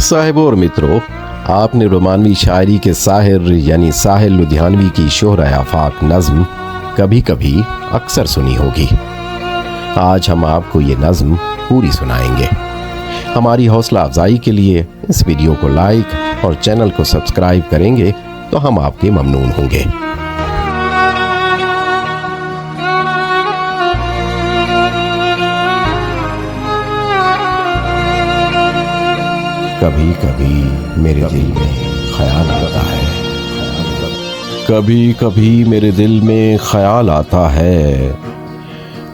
साहिबों और मित्रों, आपने रोमानवी शायरी के साहिर यानी साहिल लुधियानवी की शोहरा आफाक नज़्म कभी कभी अक्सर सुनी होगी। आज हम आपको ये नज़्म पूरी सुनाएंगे। हमारी हौसला अफजाई के लिए इस वीडियो को लाइक और चैनल को सब्सक्राइब करेंगे तो हम आपके ममनून होंगे। कभी कभी मेरे दिल में ख्याल आता है, कभी कभी मेरे दिल में ख्याल आता है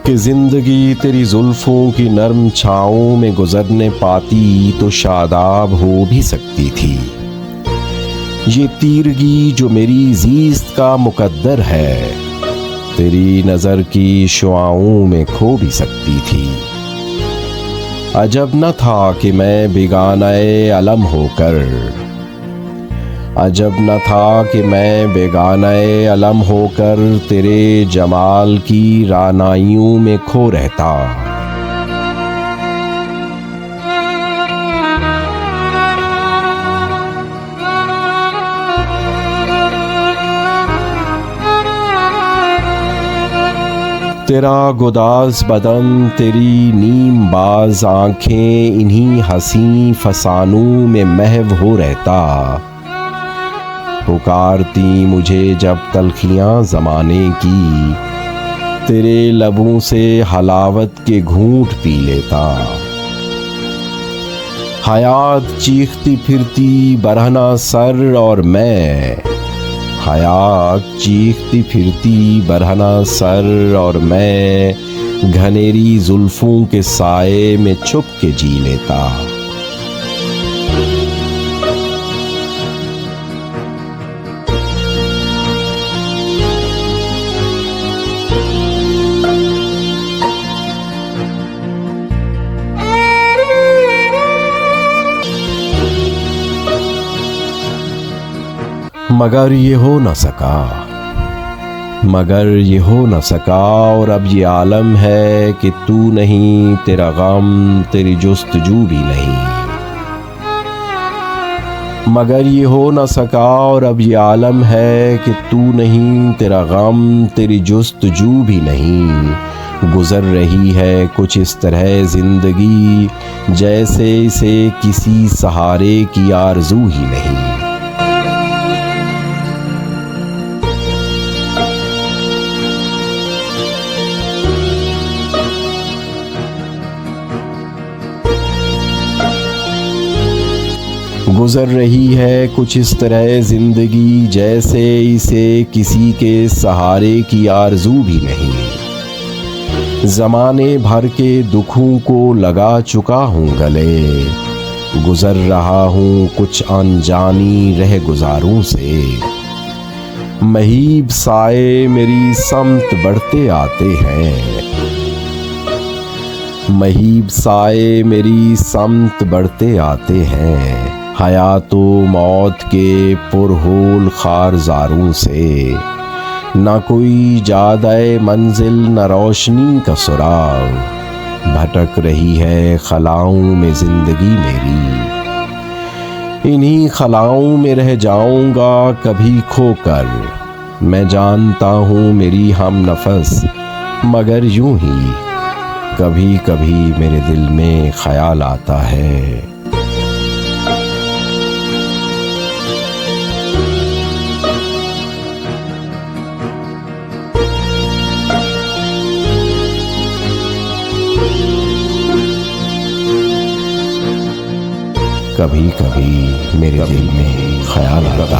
कि जिंदगी तेरी जुल्फों की नरम छाँवों में गुजरने पाती तो शादाब हो भी सकती थी। ये तीरगी जो मेरी ज़ीस्त का मुकद्दर है, तेरी नज़र की शुआओं में खो भी सकती थी। अजब न था कि मैं बेगानाए अलम होकर, अजब न था कि मैं बेगानाए अलम होकर तेरे जमाल की रानाइयों में खो रहता। तेरा गुदाज बदन, तेरी नीम बाज आँखें इन्हीं हसी फसानों में महव हो रहता। पुकारती मुझे जब तलखियाँ ज़माने की, तेरे लबों से हलावत के घूंट पी लेता। हयात चीखती फिरती बरहना सर और मैं, हयात चीखती फिरती बरहना सर और मैं घनेरी जुल्फों के साए में छुप के जी लेता। मगर ये हो न सका, मगर ये हो न सका और अब ये आलम है कि तू नहीं, तेरा गम तेरी जुस्तजू भी नहीं। मगर ये हो न सका और अब ये आलम है कि तू नहीं, तेरा गम तेरी जुस्तजू भी नहीं। गुजर रही है कुछ इस तरह जिंदगी, जैसे इसे किसी सहारे की आरज़ू ही नहीं। गुजर रही है कुछ इस तरह जिंदगी, जैसे इसे किसी के सहारे की आरज़ू भी नहीं। ज़माने भर के दुखों को लगा चुका हूँ गले, गुजर रहा हूँ कुछ अनजानी रह गुजारों से। महीब साए मेरी समत बढ़ते आते हैं, महीब साए मेरी समत बढ़ते आते हैं। हयातो मौत के पुरहोल खारजारों से, ना कोई जादाए मंजिल न रोशनी का सुराग। भटक रही है खलाओं में जिंदगी मेरी, इन्हीं खलाओं में रह जाऊंगा कभी खोकर। मैं जानता हूँ मेरी हम नफस, मगर यूं ही कभी कभी मेरे दिल में ख्याल आता है। कभी कभी मेरे दिल में ख्याल आता